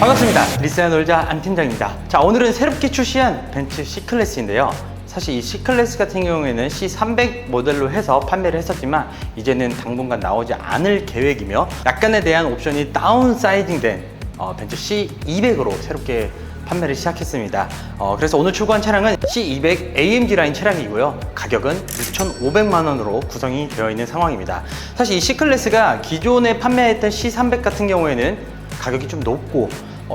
반갑습니다. 리스야 놀자 안 팀장입니다. 자, 오늘은 새롭게 출시한 벤츠 C클래스인데요. 사실 이 C클래스 같은 경우에는 C300 모델로 해서 판매를 했었지만 이제는 당분간 나오지 않을 계획이며 약간에 대한 옵션이 다운사이징된 벤츠 C200으로 새롭게 판매를 시작했습니다. 그래서 오늘 출고한 차량은 C200 AMG 라인 차량이고요. 가격은 6,500만 원으로 구성이 되어 있는 상황입니다. 사실 이 C클래스가 기존에 판매했던 C300 같은 경우에는 가격이 좀 높고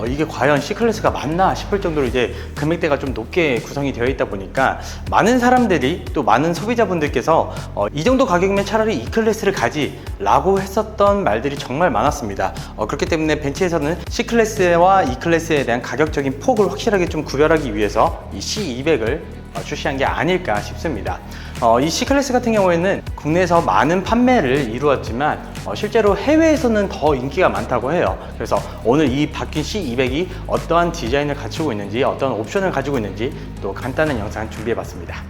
이게 과연 C클래스가 맞나 싶을 정도로 이제 금액대가 좀 높게 구성이 되어 있다 보니까 많은 사람들이 또 많은 소비자분들께서 이 정도 가격이면 차라리 E클래스를 가지 라고 했었던 말들이 정말 많았습니다. 그렇기 때문에 벤츠에서는 C클래스와 E클래스에 대한 가격적인 폭을 확실하게 좀 구별하기 위해서 이 C200을 출시한 게 아닐까 싶습니다. 이 C클래스 같은 경우에는 국내에서 많은 판매를 이루었지만 실제로 해외에서는 더 인기가 많다고 해요. 그래서 오늘 이 바뀐 C200이 어떠한 디자인을 갖추고 있는지, 어떤 옵션을 가지고 있는지 또 간단한 영상 준비해 봤습니다.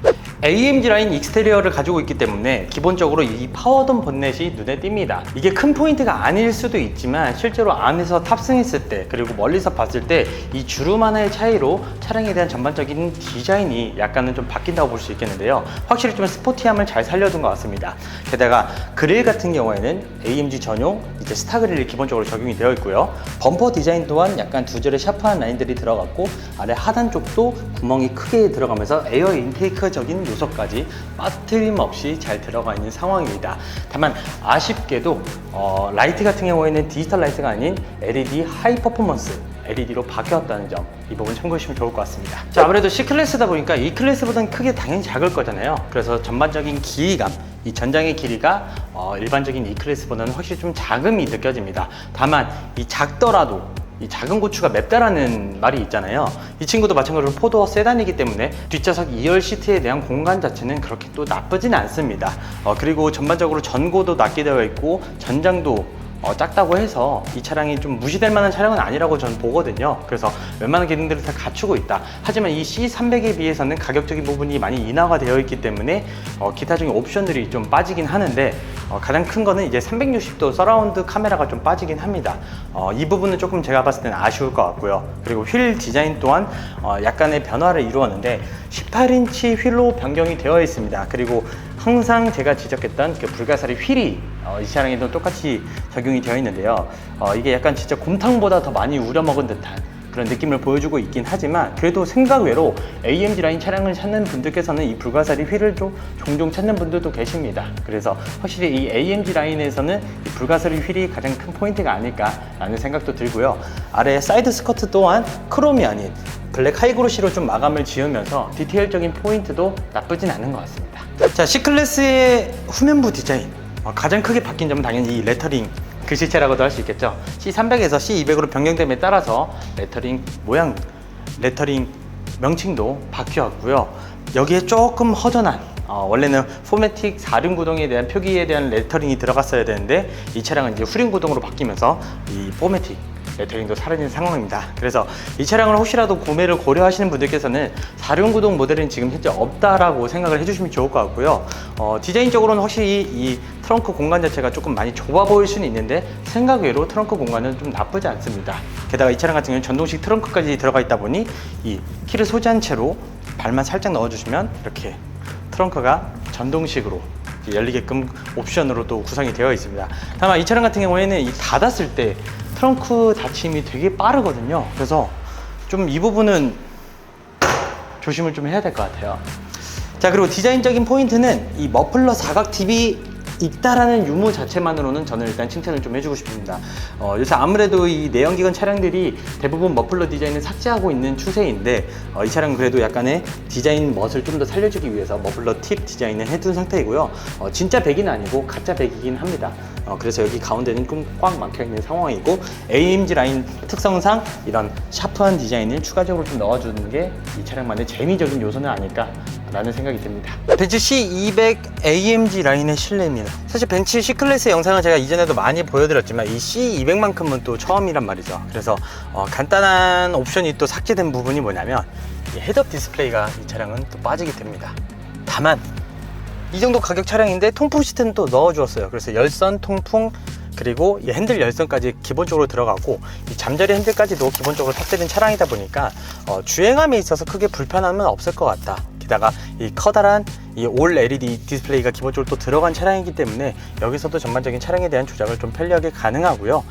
AMG 라인 익스테리어를 가지고 있기 때문에 기본적으로 이 파워던 본넷이 눈에 띕니다. 이게 큰 포인트가 아닐 수도 있지만 실제로 안에서 탑승했을 때 그리고 멀리서 봤을 때 이 주름 하나의 차이로 차량에 대한 전반적인 디자인이 약간은 좀 바뀐다고 볼 수 있겠는데요. 확실히 좀 스포티함을 잘 살려둔 것 같습니다. 게다가 그릴 같은 경우에는 AMG 전용 이제 스타 그릴이 기본적으로 적용이 되어 있고요. 범퍼 디자인 또한 약간 두 줄의 샤프한 라인들이 들어갔고 아래 하단 쪽도 구멍이 크게 들어가면서 에어 인테이크적인 요소까지 빠트림 없이 잘 들어가 있는 상황입니다. 다만 아쉽게도 라이트 같은 경우에는 디지털 라이트가 아닌 LED 하이 퍼포먼스 LED로 바뀌었다는 점, 이 부분 참고해 주시면 좋을 것 같습니다. 자, 아무래도 C클래스다 보니까 E클래스보다는 크게 당연히 작을 거잖아요. 그래서 전반적인 길이감, 이 전장의 길이가 일반적인 E클래스보다는 확실히 좀 작음이 느껴집니다. 다만 이 작더라도 이 작은 고추가 맵다라는 말이 있잖아요. 이 친구도 마찬가지로 포도어 세단이기 때문에 뒷좌석 2열 시트에 대한 공간 자체는 그렇게 또 나쁘진 않습니다. 그리고 전반적으로 전고도 낮게 되어 있고 전장도 작다고 해서 이 차량이 좀 무시될 만한 차량은 아니라고 저는 보거든요. 그래서 웬만한 기능들을 다 갖추고 있다. 하지만 이 C300에 비해서는 가격적인 부분이 많이 인하가 되어 있기 때문에 기타적인 옵션들이 좀 빠지긴 하는데 가장 큰 거는 이제 360도 서라운드 카메라가 좀 빠지긴 합니다. 이 부분은 조금 제가 봤을 때는 아쉬울 것 같고요. 그리고 휠 디자인 또한 약간의 변화를 이루었는데 18인치 휠로 변경이 되어 있습니다. 그리고 항상 제가 지적했던 그 불가사리 휠이 이 차량에도 똑같이 적용이 되어 있는데요. 이게 약간 진짜 곰탕보다 더 많이 우려먹은 듯한 그런 느낌을 보여주고 있긴 하지만 그래도 생각 외로 AMG 라인 차량을 찾는 분들께서는 이 불가사리 휠을 좀 종종 찾는 분들도 계십니다. 그래서 확실히 이 AMG 라인에서는 이 불가사리 휠이 가장 큰 포인트가 아닐까라는 생각도 들고요. 아래 사이드 스커트 또한 크롬이 아닌 블랙 하이그로시로 좀 마감을 지으면서 디테일적인 포인트도 나쁘진 않은 것 같습니다. 자, C클래스의 후면부 디자인 가장 크게 바뀐 점은 당연히 이 레터링 글씨체라고도 할 수 있겠죠. C300에서 C200으로 변경됨에 따라서 레터링 모양, 레터링 명칭도 바뀌었고요. 여기에 조금 허전한 원래는 포매틱 4륜 구동에 대한 표기에 대한 레터링이 들어갔어야 되는데 이 차량은 이제 후륜 구동으로 바뀌면서 이 포매틱 레터링도 사라진 상황입니다. 그래서 이 차량을 혹시라도 구매를 고려하시는 분들께서는 4륜 구동 모델은 지금 현재 없다라고 생각을 해주시면 좋을 것 같고요. 디자인적으로는 확실히 이 트렁크 공간 자체가 조금 많이 좁아 보일 수는 있는데 생각 외로 트렁크 공간은 좀 나쁘지 않습니다. 게다가 이 차량 같은 경우는 전동식 트렁크까지 들어가 있다 보니 이 키를 소지한 채로 발만 살짝 넣어주시면 이렇게 트렁크가 전동식으로 열리게끔 옵션으로 또 구성이 되어 있습니다. 다만 이 차량 같은 경우에는 이 닫았을 때 트렁크 닫힘이 되게 빠르거든요. 그래서 좀 이 부분은 조심을 좀 해야 될 것 같아요. 자, 그리고 디자인적인 포인트는 이 머플러 사각 팁이 있다라는 유무 자체만으로는 저는 일단 칭찬을 좀 해주고 싶습니다. 요새 아무래도 이 내연기관 차량들이 대부분 머플러 디자인을 삭제하고 있는 추세인데 이 차량은 그래도 약간의 디자인 멋을 좀 더 살려주기 위해서 머플러 팁 디자인을 해둔 상태이고요. 진짜 백은 아니고 가짜 백이긴 합니다. 그래서 여기 가운데는 좀 꽉 막혀있는 상황이고 AMG 라인 특성상 이런 샤프한 디자인을 추가적으로 좀 넣어주는 게 이 차량만의 재미적인 요소는 아닐까 라는 생각이 듭니다. 벤츠 C200 AMG 라인의 실내입니다. 사실 벤츠 C클래스 영상을 제가 이전에도 많이 보여드렸지만 이 C200만큼은 또 처음이란 말이죠. 그래서 간단한 옵션이 또 삭제된 부분이 뭐냐면 이 헤드업 디스플레이가 이 차량은 또 빠지게 됩니다. 다만 이 정도 가격 차량인데 통풍 시트는 또 넣어주었어요. 그래서 열선, 통풍, 그리고 이 핸들 열선까지 기본적으로 들어가고 이 잠자리 핸들까지도 기본적으로 탑재된 차량이다 보니까 주행함에 있어서 크게 불편함은 없을 것 같다. 게다가 이 커다란 이 올 LED 디스플레이가 기본적으로 또 들어간 차량이기 때문에 여기서도 전반적인 차량에 대한 조작을 좀 편리하게 가능하고요.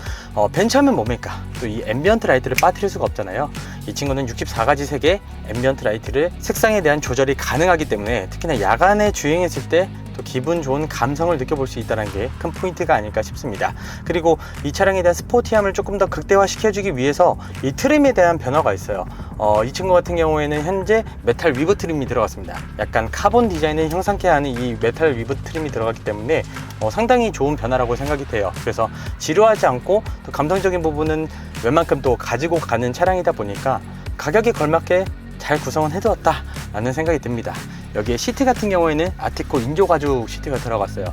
벤츠하면 뭡니까? 또 이 앰비언트 라이트를 빠뜨릴 수가 없잖아요. 이 친구는 64가지 색의 앰비언트 라이트를 색상에 대한 조절이 가능하기 때문에 특히나 야간에 주행했을 때 또 기분 좋은 감성을 느껴볼 수 있다는 게 큰 포인트가 아닐까 싶습니다. 그리고 이 차량에 대한 스포티함을 조금 더 극대화시켜주기 위해서 이 트림에 대한 변화가 있어요. 이 친구 같은 경우에는 현재 메탈 위브 트림이 들어갔습니다. 약간 카본 디자인을 형상케 하는 이 메탈 위브 트림이 들어갔기 때문에 상당히 좋은 변화라고 생각이 돼요. 그래서 지루하지 않고 또 감성적인 부분은 웬만큼 또 가지고 가는 차량이다 보니까 가격에 걸맞게 잘 구성은 해두었다 라는 생각이 듭니다. 여기에 시트 같은 경우에는 아티코 인조 가죽 시트가 들어갔어요.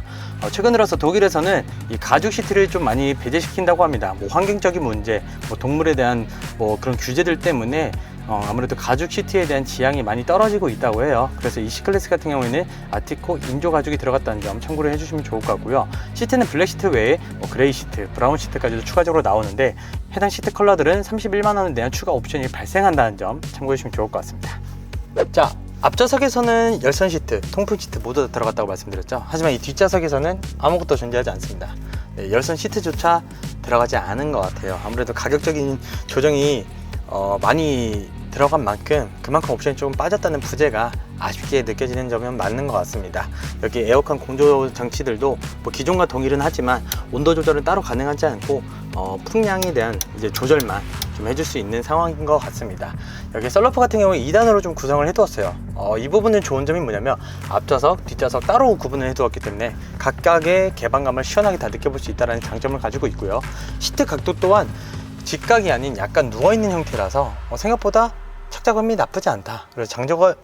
최근 들어서 독일에서는 이 가죽 시트를 좀 많이 배제시킨다고 합니다. 뭐 환경적인 문제, 뭐 동물에 대한 뭐 그런 규제들 때문에 아무래도 가죽 시트에 대한 지향이 많이 떨어지고 있다고 해요. 그래서 이 C클래스 같은 경우에는 아티코 인조 가죽이 들어갔다는 점 참고를 해주시면 좋을 것 같고요. 시트는 블랙 시트 외에 뭐 그레이 시트, 브라운 시트까지도 추가적으로 나오는데 해당 시트 컬러들은 31만 원에 대한 추가 옵션이 발생한다는 점 참고해 주시면 좋을 것 같습니다. 자, 앞좌석에서는 열선 시트, 통풍 시트 모두 다 들어갔다고 말씀드렸죠. 하지만 이 뒷좌석에서는 아무것도 존재하지 않습니다. 네, 열선 시트조차 들어가지 않은 것 같아요. 아무래도 가격적인 조정이 많이 들어간 만큼 그만큼 옵션이 조금 빠졌다는 부재가 아쉽게 느껴지는 점은 맞는 것 같습니다. 여기 에어컨 공조 장치들도 뭐 기존과 동일은 하지만 온도 조절은 따로 가능하지 않고 풍량에 대한 이제 조절만 좀 해줄 수 있는 상황인 것 같습니다. 여기 썰러프 같은 경우에 2단으로 좀 구성을 해두었어요. 이 부분은 좋은 점이 뭐냐면 앞좌석, 뒷좌석 따로 구분을 해두었기 때문에 각각의 개방감을 시원하게 다 느껴볼 수 있다는 장점을 가지고 있고요. 시트 각도 또한 직각이 아닌 약간 누워있는 형태라서 생각보다 착자감이 나쁘지 않다.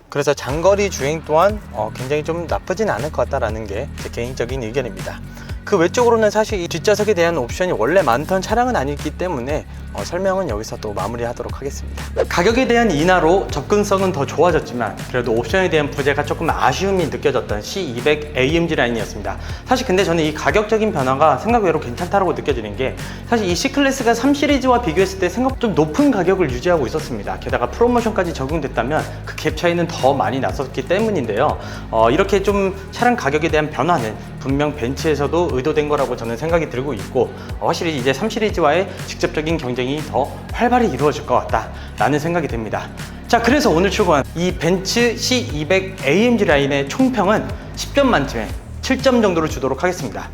그래서 장거리 주행 또한 굉장히 좀 나쁘진 않을 것 같다라는 게 제 개인적인 의견입니다. 그 외적으로는 사실 이 뒷좌석에 대한 옵션이 원래 많던 차량은 아니기 때문에 설명은 여기서 또 마무리하도록 하겠습니다. 가격에 대한 인하로 접근성은 더 좋아졌지만 그래도 옵션에 대한 부재가 조금 아쉬움이 느껴졌던 C200 AMG 라인이었습니다. 사실 근데 저는 이 가격적인 변화가 생각외로 괜찮다고 느껴지는 게 사실 이 C클래스가 3시리즈와 비교했을 때 생각 좀 높은 가격을 유지하고 있었습니다. 게다가 프로모션까지 적용됐다면 그 갭 차이는 더 많이 났었기 때문인데요. 이렇게 좀 차량 가격에 대한 변화는 분명 벤츠에서도 의도된 거라고 저는 생각이 들고 있고 확실히 이제 3시리즈와의 직접적인 경쟁이 더 활발히 이루어질 것 같다 라는 생각이 듭니다. 자, 그래서 오늘 출고한 이 벤츠 C200 AMG 라인의 총평은 10점 만점에 7점 정도를 주도록 하겠습니다.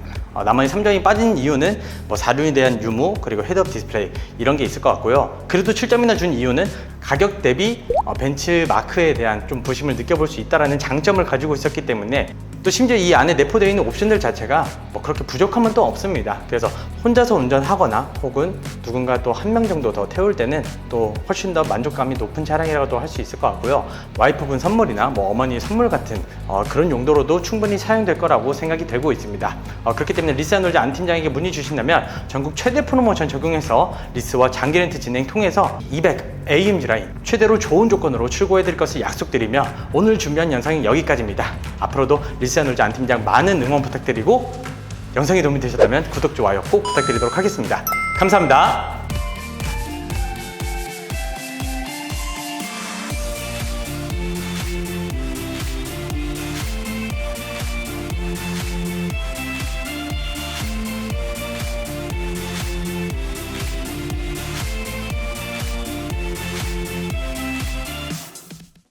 나머지 3점이 빠진 이유는 뭐 사륜에 대한 유무 그리고 헤드업 디스플레이 이런 게 있을 것 같고요. 그래도 7점이나 준 이유는 가격 대비 벤츠 마크에 대한 좀 부심을 느껴볼 수 있다는 장점을 가지고 있었기 때문에 또 심지어 이 안에 내포되어 있는 옵션들 자체가 뭐 그렇게 부족함은 또 없습니다. 그래서 혼자서 운전하거나 혹은 누군가 또 한 명 정도 더 태울 때는 또 훨씬 더 만족감이 높은 차량이라고도 할 수 있을 것 같고요. 와이프분 선물이나 뭐 어머니 선물 같은 그런 용도로도 충분히 사용될 거라고 생각이 되고 있습니다. 그렇기 때문에 리스아놀즈 안 팀장에게 문의 주신다면 전국 최대 프로모션 적용해서 리스와 장기 렌트 진행 통해서 200 AMG 라인 최대로 좋은 조건으로 출고해 드릴 것을 약속드리며 오늘 준비한 영상은 여기까지입니다. 앞으로도 리스아놀즈 안 팀장 많은 응원 부탁드리고 영상이 도움이 되셨다면 구독, 좋아요 꼭 부탁드리도록 하겠습니다. 감사합니다.